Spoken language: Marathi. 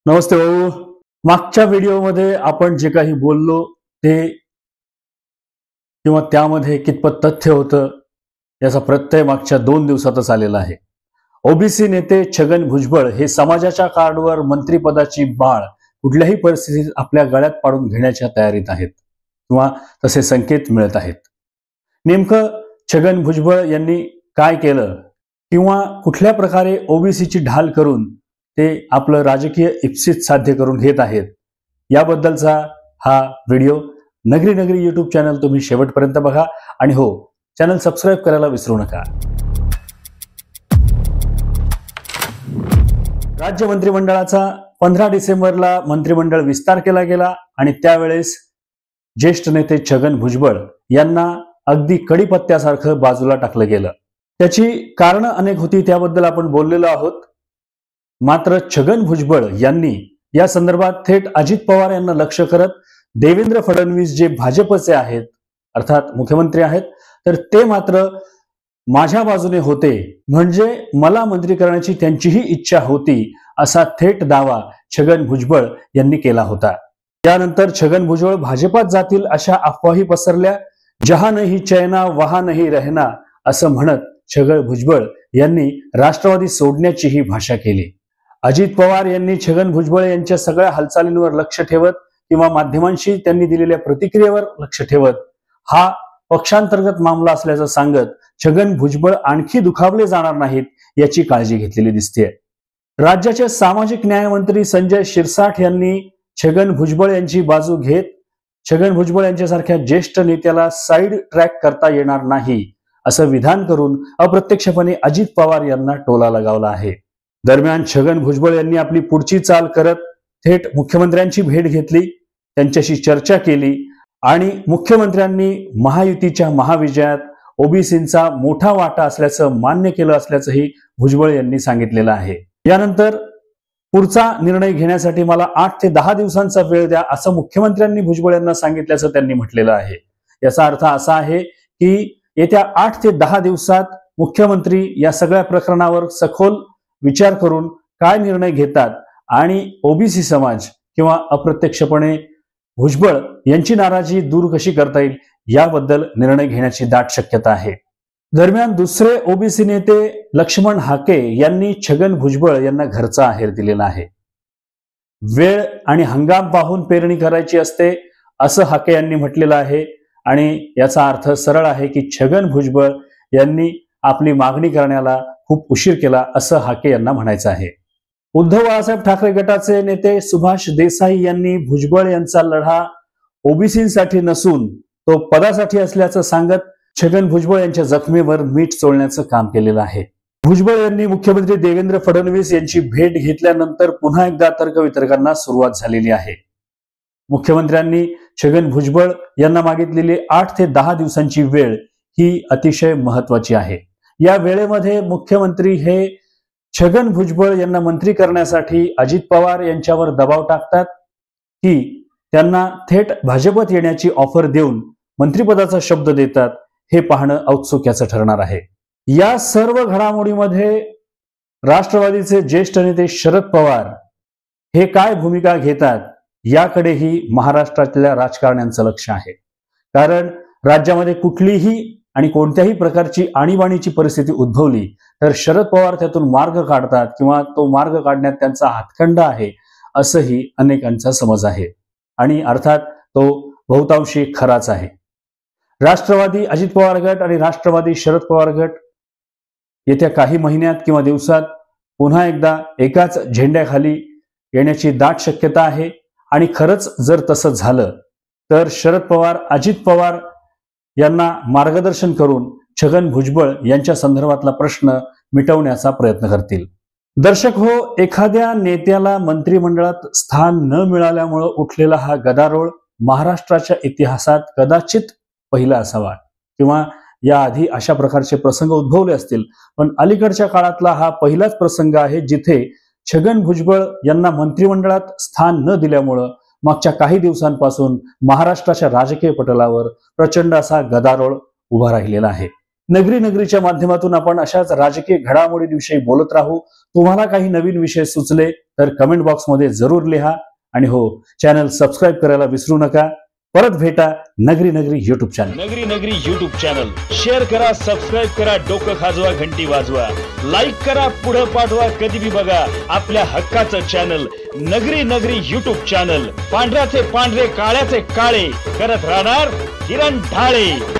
नमस्ते भाऊ. मागच्या व्हिडिओमध्ये आपण जे काही बोललो ते किंवा त्यामध्ये कितपत तथ्य होतं याचा प्रत्यय मागच्या 2 दिवसातच आलेला आहे. ओबीसी नेते छगन भुजबळ हे समाजाच्या कार्डवर मंत्रिपदाची बाळ कुठल्याही परिस्थितीत आपल्या गळ्यात पाडून घेण्याच्या तयारीत आहेत किंवा तसे संकेत मिळत आहेत. नेमकं छगन भुजबळ यांनी काय केलं किंवा कुठल्या प्रकारे ओबीसीची ढाल करून ते आपलं राजकीय इप्सित साध्य करून घेत आहेत याबद्दलचा हा व्हिडिओ. नगरी नगरी यूट्यूब चॅनल तुम्ही शेवटपर्यंत बघा आणि हो, चॅनल सबस्क्राईब करायला विसरू नका. राज्य मंत्रिमंडळाचा 15 डिसेंबरला मंत्रिमंडळ विस्तार केला गेला आणि त्यावेळेस ज्येष्ठ नेते छगन भुजबळ यांना अगदी कडीपत्त्यासारखं बाजूला टाकलं गेलं. त्याची कारणं अनेक होती, त्याबद्दल आपण बोललेलो आहोत. मात्र छगन भुजबळ यांनी या संदर्भात थेट अजित पवार यांना लक्ष करत देवेंद्र फडणवीस जे भाजपचे आहेत अर्थात मुख्यमंत्री आहेत तर ते मात्र माझ्या बाजूने होते, म्हणजे मला मंत्री करण्याची त्यांचीही इच्छा होती असा थेट दावा छगन भुजबळ यांनी केला होता. त्यानंतर छगन भुजबळ भाजपात जातील अशा अफवाही पसरल्या. जहां नहीं चैना वहां नहीं रहना असं म्हणत छगन भुजबळ यांनी राष्ट्रवादी सोडण्याचीही भाषा केली. अजित पवार यांनी छगन भुजबळ यांच्या सगळ्या हालचालींवर लक्ष ठेवत किंवा माध्यमांशी त्यांनी दिलेल्या प्रतिक्रियेवर लक्ष ठेवत हा पक्षांतर्गत मामला असल्याचं सांगत छगन भुजबळ आणखी दुखावले जाणार नाहीत याची काळजी घेतलेली दिसते. राज्याचे सामाजिक न्याय मंत्री संजय शिरसाट यांनी छगन भुजबळ यांची बाजू घेत छगन भुजबळ यांच्यासारख्या ज्येष्ठ नेत्याला साईड ट्रॅक करता येणार नाही असं विधान करून अप्रत्यक्षपणे अजित पवार यांना टोला लगावला आहे. दरम्यान छगन भुजबळ यांनी आपली पुढची चाल करत थेट मुख्यमंत्र्यांची भेट घेतली, त्यांच्याशी चर्चा केली आणि मुख्यमंत्र्यांनी महायुतीच्या महाविजयात ओबीसींचा मोठा वाटा असल्याचं मान्य केलं असल्याचंही भुजबळ यांनी सांगितलेलं आहे. यानंतर पुढचा निर्णय घेण्यासाठी मला 8 ते 10 दिवसांचा वेळ द्या असं मुख्यमंत्र्यांनी भुजबळ यांना सांगितल्याचं त्यांनी म्हटलेलं आहे. याचा अर्थ असा आहे की येत्या 8 ते 10 दिवसात मुख्यमंत्री या सगळ्या प्रकरणावर सखोल विचार करून काय निर्णय घेतात आणि ओबीसी समाज किंवा अप्रत्यक्षपणे भुजबळ यांची नाराजी दूर कशी करता येईल याबद्दल निर्णय घेण्याची दाट शक्यता आहे. दरम्यान दुसरे ओबीसी नेते लक्ष्मण हाके यांनी छगन भुजबळ यांना घरचा आहेर दिलेला आहे. वेळ आणि हंगाम पाहून पेरणी करायची असते असं हाके यांनी म्हटलेलं आहे आणि याचा अर्थ सरळ आहे की छगन भुजबळ यांनी आपली मागणी करण्याला खूप उशीर केला असं हाके यांना म्हणायचं आहे. उद्धव बाळासाहेब ठाकरे गटाचे नेते सुभाष देसाई यांनी भुजबळ यांचा लढा ओबीसींसाठी नसून तो पदासाठी असल्याचं सांगत छगन भुजबळ यांच्या जखमेवर मीठ चोळण्याचं काम केलेलं आहे. भुजबळ यांनी मुख्यमंत्री देवेंद्र फडणवीस यांची भेट घेतल्यानंतर पुन्हा एकदा तर्कवितर्कांना सुरुवात झालेली आहे. मुख्यमंत्र्यांनी छगन भुजबळ यांना मागितलेली 8 ते 10 दिवसांची वेळ ही अतिशय महत्वाची आहे. या वेळेमध्ये मुख्यमंत्री हे छगन भुजबळ यांना मंत्री करण्यासाठी अजित पवार यांच्यावर दबाव टाकतात की त्यांना थेट भाजपत येण्याची ऑफर देऊन मंत्रिपदाचा शब्द देतात हे पाहणं औत्सुक्याचं ठरणार आहे. या सर्व घडामोडीमध्ये राष्ट्रवादीचे ज्येष्ठ नेते शरद पवार हे काय भूमिका घेतात याकडेही महाराष्ट्रातल्या राजकारण्यांचं लक्ष आहे. कारण राज्यामध्ये कुठलीही आणि कोणत्याही प्रकारची आणीबाणीची परिस्थिती उद्भवली तर शरद पवार त्यातून मार्ग काढतात किंवा तो मार्ग काढण्यात त्यांचा हातखंडा आहे असंही अनेकांचा समज आहे आणि अर्थात तो बहुतांशी खराच आहे. राष्ट्रवादी अजित पवार गट आणि राष्ट्रवादी शरद पवार गट येत्या काही महिन्यात किंवा दिवसात पुन्हा एकदा एकाच झेंड्याखाली येण्याची दाट शक्यता आहे आणि खरंच जर तसं झालं तर शरद पवार अजित पवार यांना मार्गदर्शन करून छगन भुजबळ यांच्या संदर्भातला प्रश्न मिटवण्याचा प्रयत्न करतील. दर्शक हो, एखाद्या नेत्याला मंत्रिमंडळात स्थान न मिळाल्यामुळे उठलेला हा गदारोळ महाराष्ट्राच्या इतिहासात कदाचित पहिला असावा किंवा याआधी अशा प्रकारचे प्रसंग उद्भवले असतील, पण अलीकडच्या काळातला हा पहिलाच प्रसंग आहे जिथे छगन भुजबळ यांना मंत्रिमंडळात स्थान न दिल्यामुळं मागच्या काही दिवसांपासून महाराष्ट्राच्या राजकीय पटलावर प्रचंड असा गदारोळ उभा राहिलेला आहे. नगरी नगरीच्या माध्यमातून आपण अशाच राजकीय घडामोडींविषयी बोलत राहू। तुम्हाला काही नवीन विषय सुचले तर कमेंट बॉक्समध्ये जरूर लिहा आणि हो, चॅनल सबस्क्राईब करायला विसरू नका। परत भेटा नगरी नगरी युट्यूब चॅनल। नगरी नगरी युट्यूब चॅनल शेअर करा, सबस्क्राईब करा, डोकं खाजवा, घंटी वाजवा, लाईक करा, पुढे पाठवा, कधी भी बघा आपल्या हक्काचं चॅनल नगरी नगरी युट्यूब चॅनल। पांढऱ्याचे पांढरे, काळ्याचे काळे करत राहणार किरण ढाळे।